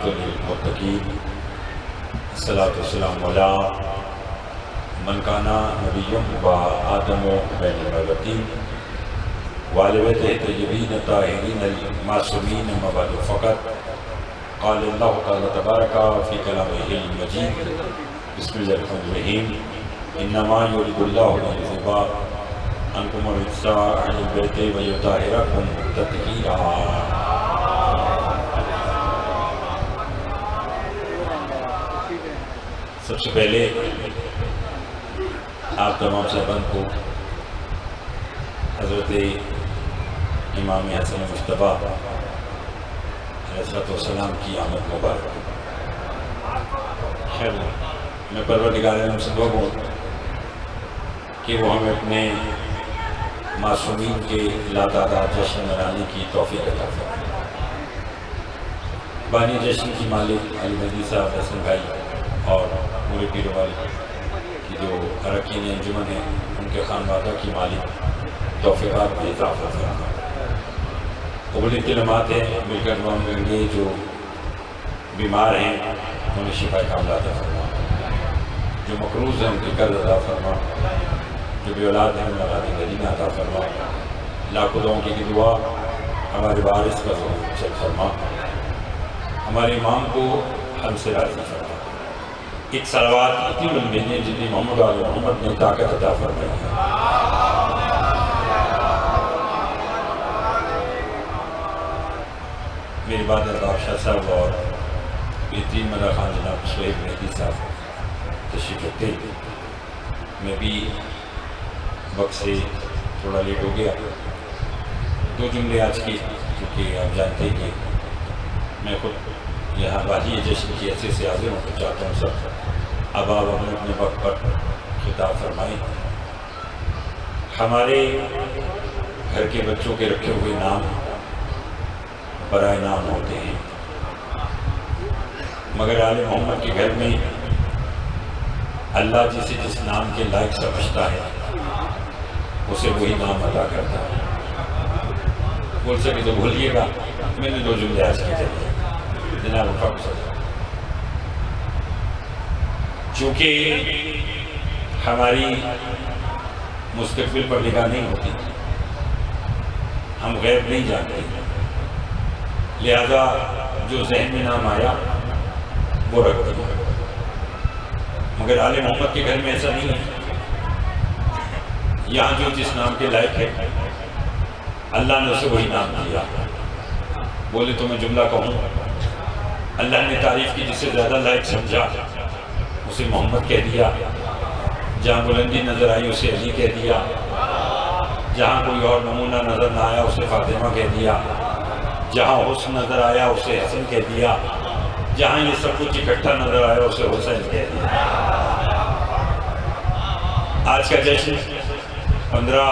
للمتقین الصلاۃ والسلام علی من کان نبی و آدم بین المرتین وآل بیتہ طیبین الطاہرین المعصومین اما بعد فقط قال اللہ تعالی تبارک فی کلامہ المجید بسم اللہ الرحمن الرحیم انما یرید اللہ لیذہب عنکم الرجس اہل البیت ویطہرکم تطہیرا۔ سب سے پہلے آپ تمام صاحبان کو حضرت امام حسن مجتبیٰ علیہ السلام کی آمد مبارک۔ خیر میں پروردگار عالم سے دعا ہوں کہ وہ ہمیں اپنے معصومین کے لاتعداد جشن منانے کی توفیق عطا فرمائے۔ بانی جشن کی مالک علی مہدی صاحب حسن بھائی اور پورے پیر والے کی جو اراکین انجمن ہیں ان کے خانوادہ کی مالک توفیقات میں اضافہ فرمائے۔ قبول کلمات ہیں، مل کر دعا کریں گے جو بیمار ہیں انہیں شفا کاملہ عطا فرما، جو مقروض ہیں ان کی قرض عطا فرما، جو بے اولاد ہیں انہیں اولاد غنیمہ عطا فرما۔ لاکھوں دعاؤں کی دعا ہمارے وارث پر چل فرما، ہمارے امام کو ہم سے راضی فرما۔ ایک صلوات اتنی بلندی ہے جتنی محمد و آل محمد نے طاقت عطا فرمائی ہے۔ میرے بعد ارباب شاہ صاحب اور بہترین مدح خان جناب شعیب مہدی صاحب تشریف رکھتے ہیں۔ میں بھی وقت سے تھوڑا لیٹ ہو گیا، دو جملے آج کی کیونکہ آپ جانتے ہیں کہ میں خود یہاں باجی جشن کی حیثیت سے حاضر ہوں تو چاہتا ہوں سب اب آپ اپنے اپنے وقت پر خطاب فرمائیں۔ ہمارے گھر کے بچوں کے رکھے ہوئے نام برائے نام ہوتے ہیں، مگر آل محمد کے گھر میں اللہ جسے جس نام کے لائق سمجھتا ہے اسے وہی نام عطا کرتا ہے۔ بول سکے تو بھولیے گا، میں نے دو جملے آج کی چاہیے جناب وفاق صاحب۔ چونکہ ہماری مستقبل پر نگاہ نہیں ہوتی، ہم غیب نہیں جانتے، لہذا جو ذہن میں نام آیا وہ رکھ دیا، مگر آل محمد کے گھر میں ایسا نہیں ہے۔ یہاں جو جس نام کے لائق ہے اللہ نے اسے وہی نام دیا۔ بولے تو میں جملہ کہوں، اللہ نے تعریف کی جسے زیادہ لائق سمجھا اسے محمد کہہ دیا، جہاں بلندی نظر آئی اسے علی کہہ دیا، جہاں کوئی اور نمونہ نظر نہ آیا اسے فاطمہ کہہ دیا، جہاں حسن نظر آیا اسے حسن کہہ دیا، جہاں یہ سب کچھ اکٹھا نظر آیا اسے حسین کہہ دیا۔ آج کا جشن 15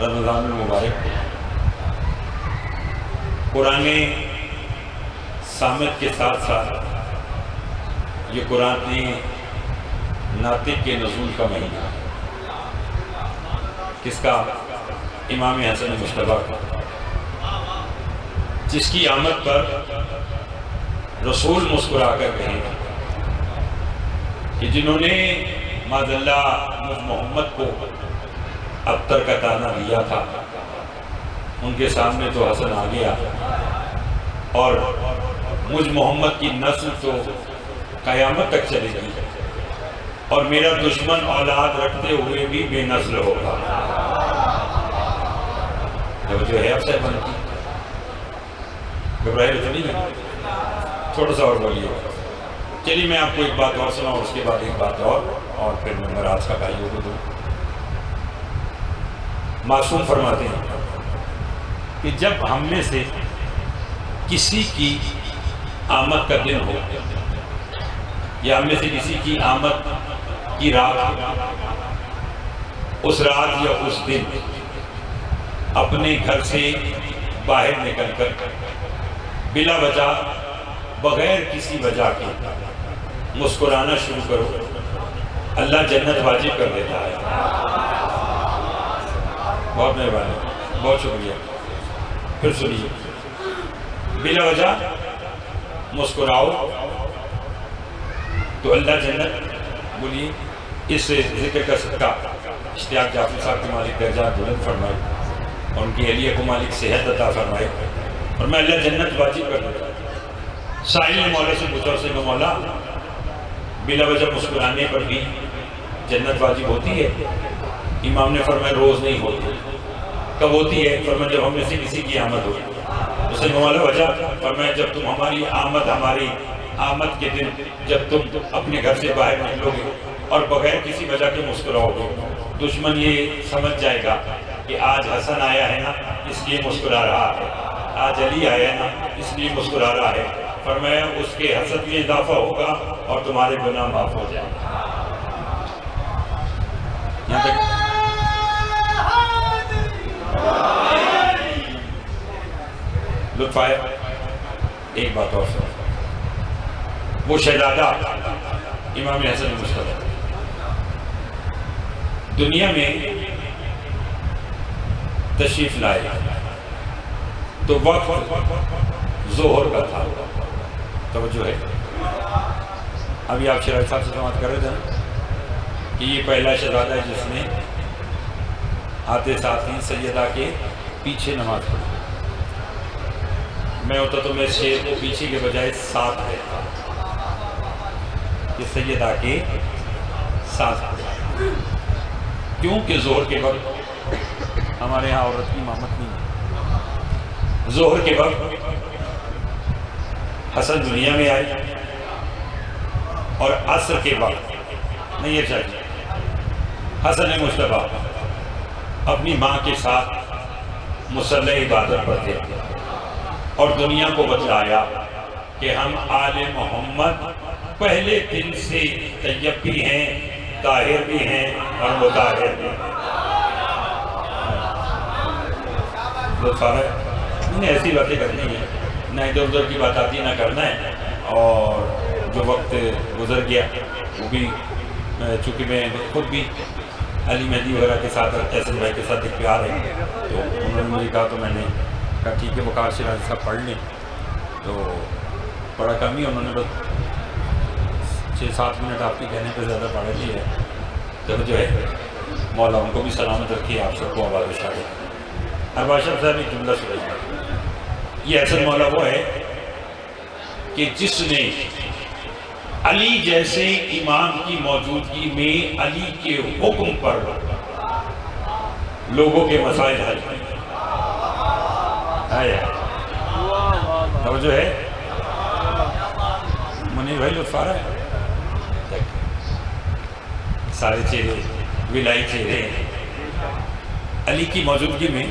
رمضان المبارک قرآن صامت کے ساتھ ساتھ یہ قرآن ناطق کے نزول کا مہینہ، کس کا؟ امام حسن مجتبیٰ کا، جس کی آمد پر رسول مسکرا کر کہیں کہ جنہوں نے معاذ اللہ مجھ محمد کو ابتر کا تانا دیا تھا ان کے سامنے تو حسن آ گیا، اور مجھ محمد کی نسل تو قیامت تک چلے گی، اور میرا دشمن اولاد رکھتے ہوئے بھی بے نسل ہوگا۔ جو ہے اب سے بنتی گھبرائے تو نہیں ہے، تھوڑا سا اور بولیے۔ چلیے میں آپ کو ایک بات اور سناؤں، اس کے بعد ایک بات اور پھر میں مراج کا بھائیوں کو دوں۔ معصوم فرماتے ہیں کہ جب ہم میں سے کسی کی آمد کا دن ہو یا ہم میں سے کسی کی آمد کی رات ہو، اس رات یا اس دن اپنے گھر سے باہر نکل کر بلا وجہ بغیر کسی وجہ کے مسکرانا شروع کرو، اللہ جنت واجب کر دیتا ہے۔ بہت مہربانی، بہت شکریہ۔ پھر سنیے، بلا وجہ مسکراؤ تو اللہ جنت بولیے اس ذکر کا صدقہ اشتیاق جعفری صاحب کے مالک درجات بلند فرمائے اور ان کی اہلیہ کو مالک صحت عطا فرمائے اور میں اللہ جنت واجب کر دیتا ہوں۔ سائل نے مولا سے پوچھا اسے کہ مولا بلا وجہ مسکرانے پر بھی جنت واجب ہوتی ہے؟ امام نے فرمایا روز نہیں ہوتی۔ کب ہوتی ہے؟ فرمایا جب ہم میں سے کسی کی آمد ہو۔ اسے مولا وجہ فرمایا جب تم ہماری آمد کے دن جب تم اپنے گھر سے باہر نکلو گے اور بغیر کسی وجہ کے مسکراؤ گے، دشمن یہ سمجھ جائے گا کہ آج حسن آیا ہے نا اس لیے مسکرا رہا ہے، آج علی آیا ہے نا اس لیے مسکرا رہا ہے۔ فرمایا اس کے حسد میں اضافہ ہوگا اور تمہارے گناہ معاف ہو جائیں گے۔ یہاں تک لطف آیا۔ ایک بات اور سن، وہ شہزادہ امام حسن مصطفیٰ دنیا میں تشریف لائے تو وقت ظہر کا تھا۔ توجہ ہے، ابھی آپ شراج صاحب سے سماعت کر رہے تھے کہ یہ پہلا شہزادہ ہے جس نے آتے ساتھ ہی سیدہ کے پیچھے نماز پڑھی۔ میں ہوتا تو میں شیر کو پیچھے کے بجائے ساتھ رہتا کہ سیدہ کے ساتھ پڑھی، کیونکہ ظہر کے وقت ہمارے ہاں عورت کی امامت نہیں ہے۔ ظہر کے وقت حسن دنیا میں آئے اور عصر کے وقت نہیں ہے چاہیے حسن مصطفیٰ اپنی ماں کے ساتھ مصلی عبادت پر تھے اور دنیا کو بتلایا کہ ہم آل محمد پہلے دن سے طیب بھی ہیں، طاہر بھی ہیں اور مطہر بھی ہیں۔ انہیں ایسی باتیں کرنی ہیں، نہ ادھر ادھر کی بات آتی نہ کرنا ہے۔ اور جو وقت گزر گیا وہ بھی چونکہ میں خود بھی علی مہدی وغیرہ کے ساتھ احسن بھائی کے ساتھ ایک پیار ہے تو انہوں نے مجھے کہا تو میں نے کہا ٹھیک ہے وقار شیرازی صاحب پڑھ لیں، تو پڑھا کم ہی، انہوں نے بس 6-7 منٹ آپ کے کہنے پہ زیادہ پڑھ لی ہے۔ تو جو ہے مولا ان کو بھی سلامت رکھیے، آپ سب کو آباد و شاد رکھیے۔ ارباز شاہ صاحب ایک جملہ سنائیے، یہ احسن مولا وہ ہے کہ جس نے علی جیسے امام کی موجودگی میں علی کے حکم پر لوگوں کے مسائل حل کیے۔ اور جو ہے منیر بھائی لطف آ رہا ہے، سارے چہرے ولائی چہرے علی کی موجودگی میں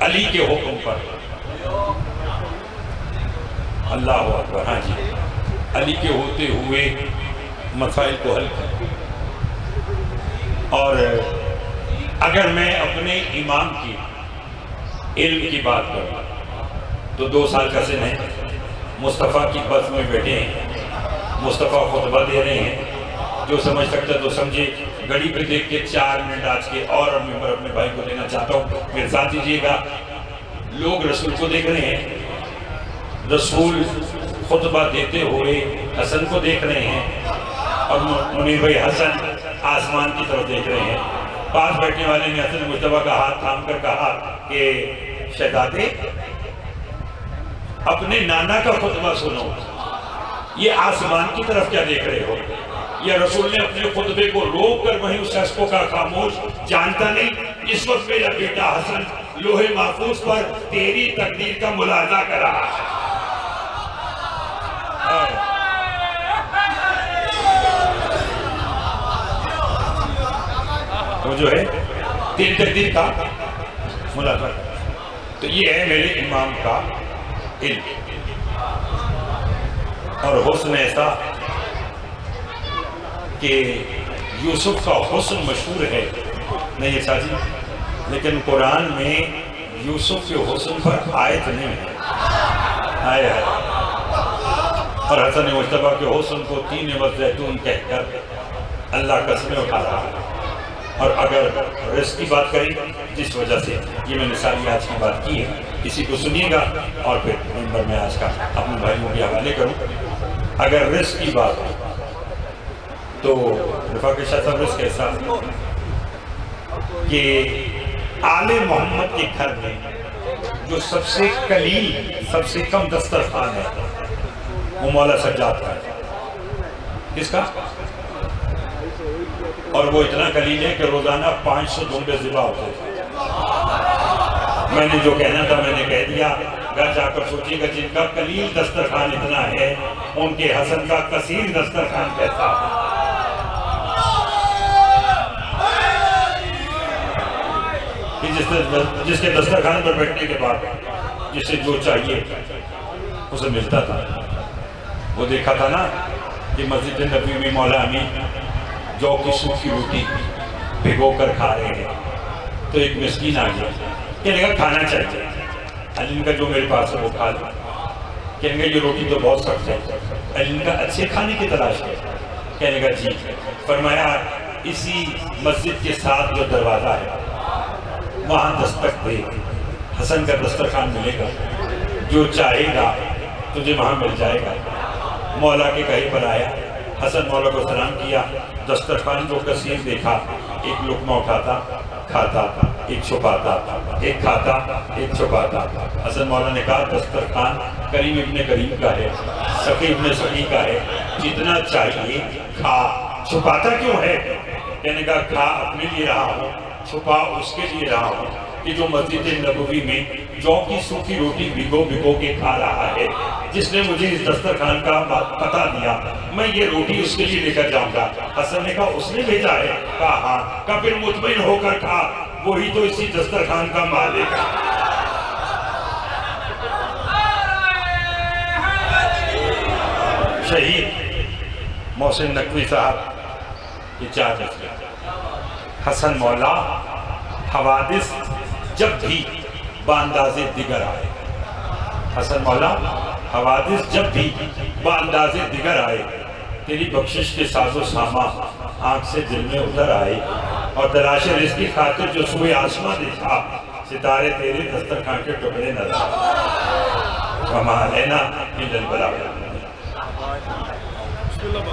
علی کے حکم پر اللہ اکبر، ہاں جی، علی کے ہوتے ہوئے مسائل کو حل کر۔ اور اگر میں اپنے امام کی علم کی بات کروں تو 2 سال کا سن ہے، مصطفیٰ کی بس میں بیٹھے ہیں، مصطفیٰ خطبہ دے رہے ہیں، جو سمجھ سکتا تو سمجھے۔ گھڑی پہ دیکھ کے 4 منٹ آج کے اور ممبر اپنے بھائی کو دینا چاہتا ہوں، میرے ساتھ دیجیے گا۔ لوگ رسول کو دیکھ رہے ہیں، رسول خطبہ دیتے ہوئے حسن کو دیکھ رہے ہیں اور منیر بھائی حسن آسمان کی طرف دیکھ رہے ہیں۔ پاس بیٹھنے والے نے حسن مصطفیٰ کا ہاتھ تھام کر کہا کہ شہزادے اپنے نانا کا خطبہ سنو، یہ آسمان کی طرف کیا دیکھ رہے ہو؟ یا رسول نے اپنے خطبے کو روک کر وہیں اس شخص کو کہا خاموش، جانتا نہیں اس وقت میرا بیٹا حسن لوح محفوظ پر تیری تقدیر کا ملاحظہ کر رہا ہے۔ تو جو ہے تیری تقدیر کا ملاحظہ، تو یہ ہے میرے امام کا علم اور حسن ایسا کہ یوسف کا حسن مشہور ہے نہیں ہے جی، لیکن قرآن میں یوسف کے حسن پر آیت نہیں ہے، آیا ہے۔ اور حسن مصطفیٰ کے حسن کو 3 وقت زیتون کہہ کر اللہ قسمیں اٹھا رہا ہے۔ اور اگر رزق کی بات کریں جس وجہ سے یہ میں نے ساری آج کی بات کی ہے، اسی کو سنیے گا اور پھر ممبر میں آج کا اپنے بھائیوں کے حوالے کروں۔ اگر رزق کی بات ہو تو رفاق شاہ صاحب رزق ایسا کہ آل محمد کے گھر میں جو سب سے قلیل سب سے کم دسترخوان ہے وہ مولا سجاد کا ہے۔ کس کا؟ اور وہ اتنا قلیل ہے کہ روزانہ 500 دمبے ذبح ہوتے تھے۔ میں نے جو کہنا تھا میں نے کہہ دیا، گھر جا کر سوچیے گا جن کا قلیل دسترخوان اتنا ہے ان کے حسن کا کثیر دسترخوان کیسا ہے۔ جس کے دسترخوان پر بیٹھنے کے بعد جسے جو چاہیے اسے ملتا تھا۔ وہ دیکھا تھا نا کہ مسجد نبوی میں مولا امین جو کی سوکھی روٹی بھگو کر کھا رہے ہیں، تو ایک مسکین آ گیا، کہنے کا کھانا چاہیے، علی کا جو میرے پاس ہے وہ کھا لیں۔ کہنے کا یہ روٹی تو بہت سخت ہے، علی کا اچھے کھانے کی تلاش ہے۔ کہنے کا جی۔ فرمایا اسی مسجد کے ساتھ جو دروازہ ہے وہاں دستک دے، حسن کا دسترخوان ملے گا، جو چاہے گا تجھے وہاں مل جائے گا۔ مولا کے کہیں پر آیا، حسن مولا کو سلام کیا، دسترخوان کو کثیر دیکھا، ایک لقمہ اٹھاتا کھاتا، ایک چھپاتا، ایک کھاتا ایک چھپاتا۔ حسن مولا نے کہا دسترخوان کریم ابن کریم کا ہے، سقی ابن سقی کا ہے، جتنا چاہیے کھا، چھپاتا کیوں ہے؟ کہنے کا کھا اپنے لیے رہا ہوں، چھپا اس کے لیے رہا ہوں کہ جو مسجد نبوی میں جو کی سوکھی روٹی بھگو بھگو کے کھا رہا ہے، جس نے مجھے اس دسترخوان کا پتہ دیا، میں یہ روٹی اس کے لیے لے کر جاؤں گا۔ حسن نے کہا اس نے بھیجا ہے؟ کہا ہاں۔ کہا پھر مطمئن ہو کر کھا، وہی تو اسی دسترخوان کا مالک ہے۔ شہید محسن نقوی صاحب کی 4 نسلیں۔ حسن مولا حوادث جب بھی بانداز دیگر آئے، حسن مولا حوادث جب بھی بانداز دیگر آئے، تیری بخشش کے ساز و ساما آنکھ سے دل میں اتر آئے، اور تلاش رزق کی خاطر جو سوئے آسماں دیکھا، ستارے تیرے دسترخوان کے ٹکڑے نظر آئے۔ وما علینا الا البلاغ۔ بسم اللہ